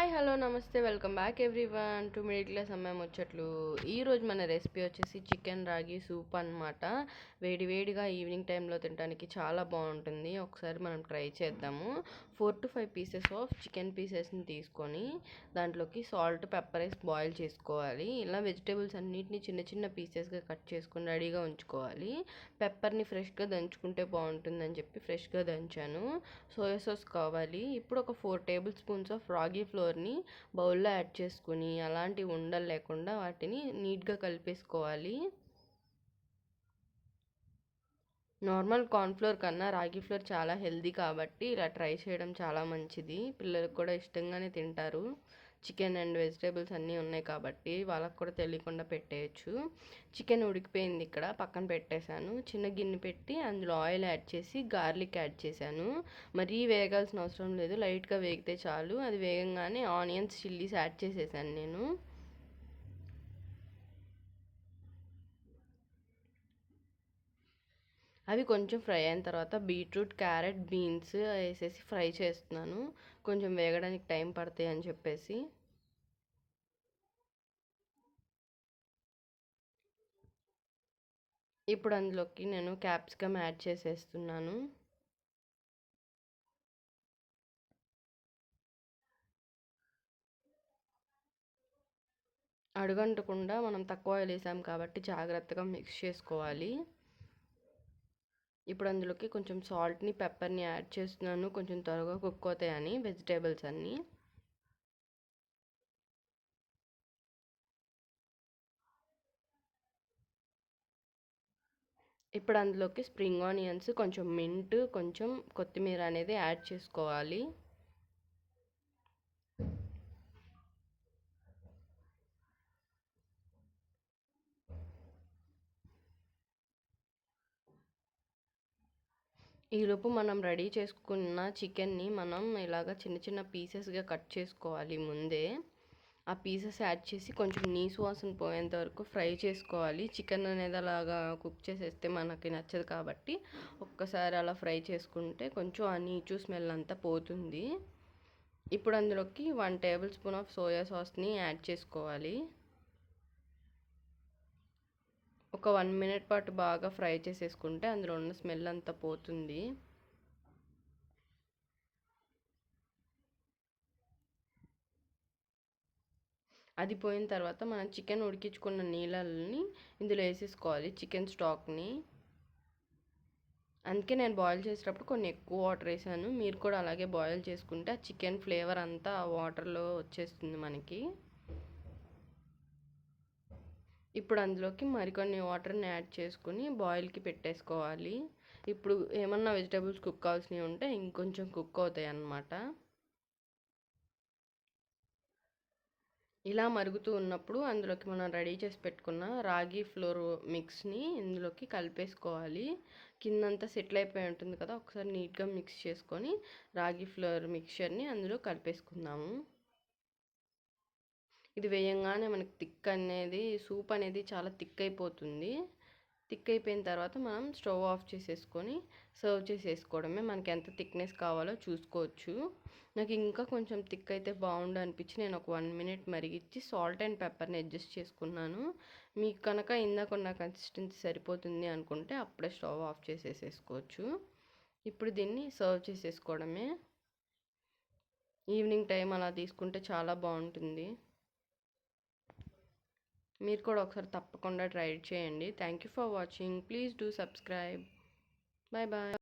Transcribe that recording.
Hi hello నమస్తే welcome back everyone to middle class అమ్మాయి ముచ్చట్లు. ఈరోజు మన రెసిపీ వచ్చేసి చికెన్ రాగి సూప్ అనమాట. వేడి వేడిగా ఈవినింగ్ టైంలో తినడానికి చాలా బాగుంటుంది. ఒకసారి మనం ట్రై చేద్దాము. 4 to 5 పీసెస్ ఆఫ్ చికెన్ పీసెస్ని తీసుకొని దాంట్లోకి సాల్ట్ పెప్పర్ వేసి బాయిల్ చేసుకోవాలి. ఇలా వెజిటేబుల్స్ అన్నిటిని చిన్న చిన్న పీసెస్గా కట్ చేసుకొని రెడీగా ఉంచుకోవాలి. పెప్పర్ని ఫ్రెష్గా దంచుకుంటే బాగుంటుందని చెప్పి ఫ్రెష్గా దంచాను. సోయా సాస్ కావాలి. ఇప్పుడు ఒక 4 టేబుల్ స్పూన్స్ ఆఫ్ రాగి ఫ్లోర్ని బౌల్లో యాడ్ చేసుకుని అలాంటి ఉండలు లేకుండా వాటిని నీట్గా కలిపేసుకోవాలి. నార్మల్ కార్న్ఫ్లోర్ కన్నా రాగి ఫ్లోర్ చాలా హెల్దీ కాబట్టి ఇలా ట్రై చేయడం చాలా మంచిది. పిల్లలకు కూడా ఇష్టంగానే తింటారు. చికెన్ అండ్ వెజిటేబుల్స్ అన్నీ ఉన్నాయి కాబట్టి వాళ్ళకు కూడా తెలియకుండా పెట్టేయచ్చు. చికెన్ ఉడికిపోయింది, ఇక్కడ పక్కన పెట్టేశాను. చిన్న గిన్నె పెట్టి అందులో ఆయిల్ యాడ్ చేసి గార్లిక్ యాడ్ చేశాను. మరీ వేగాల్సిన అవసరం లేదు, లైట్గా వేగితే చాలు. అది వేగంగానే ఆనియన్స్ చిల్లీస్ యాడ్ చేసేసాను నేను. అవి కొంచెం ఫ్రై అయిన తర్వాత బీట్రూట్, క్యారెట్, బీన్స్ వేసేసి ఫ్రై చేస్తున్నాను. కొంచెం వేగడానికి టైం పడతాయి అని చెప్పేసి. ఇప్పుడు అందులోకి నేను క్యాప్సికమ్ యాడ్ చేసేస్తున్నాను. అడుగంటకుండా మనం తక్కువ ఆయిల్ వేసాం కాబట్టి జాగ్రత్తగా మిక్స్ చేసుకోవాలి. ఇప్పుడు అందులోకి కొంచెం సాల్ట్ని, పెప్పర్ని యాడ్ చేస్తున్నాను, కొంచెం త్వరగా కుక్ అవుతాయని వెజిటేబుల్స్ అన్నీ. ఇప్పుడు అందులోకి స్ప్రింగ్ ఆనియన్స్, కొంచెం మింట్, కొంచెం కొత్తిమీర అనేది యాడ్ చేసుకోవాలి. ఈలోపు మనం రెడీ చేసుకున్న చికెన్ని మనం ఇలాగ చిన్న చిన్న పీసెస్గా కట్ చేసుకోవాలి ముందే. ఆ పీసెస్ యాడ్ చేసి కొంచెం నీసు వాసన పోయేంత వరకు ఫ్రై చేసుకోవాలి. చికెన్ అనేది అలాగా కుక్ చేసేస్తే మనకి నచ్చదు కాబట్టి ఒక్కసారి అలా ఫ్రై చేసుకుంటే కొంచెం ఆ నీచు స్మెల్ అంతా పోతుంది. ఇప్పుడు అందులోకి 1 టేబుల్ స్పూన్ ఆఫ్ సోయా సాస్ని యాడ్ చేసుకోవాలి. ఒక 1 మినిట్ పాటు బాగా ఫ్రై చేసేసుకుంటే అందులో ఉన్న స్మెల్ అంతా పోతుంది. అది పోయిన తర్వాత మనం చికెన్ ఉడికించుకున్న నీళ్ళని ఇందులో వేసేసుకోవాలి, చికెన్ స్టాక్ని. అందుకే నేను బాయిల్ చేసేటప్పుడు కొన్ని ఎక్కువ వాటర్ వేసాను. మీరు కూడా అలాగే బాయిల్ చేసుకుంటే ఆ చికెన్ ఫ్లేవర్ అంతా ఆ వాటర్లో వచ్చేస్తుంది మనకి. ఇప్పుడు అందులోకి మరికొన్ని వాటర్ని యాడ్ చేసుకుని బాయిల్కి పెట్టేసుకోవాలి. ఇప్పుడు ఏమన్నా వెజిటేబుల్స్ కుక్ కావాల్సినవి ఉంటే ఇంకొంచెం కుక్ అవుతాయి అన్నమాట. ఇలా మరుగుతూ ఉన్నప్పుడు అందులోకి మనం రెడీ చేసి పెట్టుకున్న రాగి ఫ్లోర్ మిక్స్ని ఇందులోకి కలిపేసుకోవాలి. కిందంతా సెటిల్ అయిపోయి ఉంటుంది కదా, ఒకసారి నీట్గా మిక్స్ చేసుకొని రాగి ఫ్లోర్ మిక్చర్ని అందులో కలిపేసుకుందాము. ఇది వేయంగానే మనకి థిక్ అనేది సూప్ అనేది చాలా థిక్ అయిపోతుంది. థిక్ అయిపోయిన తర్వాత మనం స్టవ్ ఆఫ్ చేసేసుకొని సర్వ్ చేసేసుకోవడమే. మనకి ఎంత థిక్నెస్ కావాలో చూసుకోవచ్చు. నాకు ఇంకా కొంచెం థిక్ అయితే బాగుండు అనిపించి నేను ఒక 1 మినిట్ మరిగించి సాల్ట్ అండ్ పెప్పర్ని అడ్జస్ట్ చేసుకున్నాను. మీకు కనుక ఇందాకున్న కన్సిస్టెన్సీ సరిపోతుంది అనుకుంటే అప్పుడే స్టవ్ ఆఫ్ చేసేసుకోవచ్చు. ఇప్పుడు దీన్ని సర్వ్ చేసేసుకోవడమే. ఈవినింగ్ టైం అలా తీసుకుంటే చాలా బాగుంటుంది. మీరు కూడా ఒకసారి తప్పకుండా ట్రై చేయండి. Thank you for watching. Please do subscribe. Bye bye.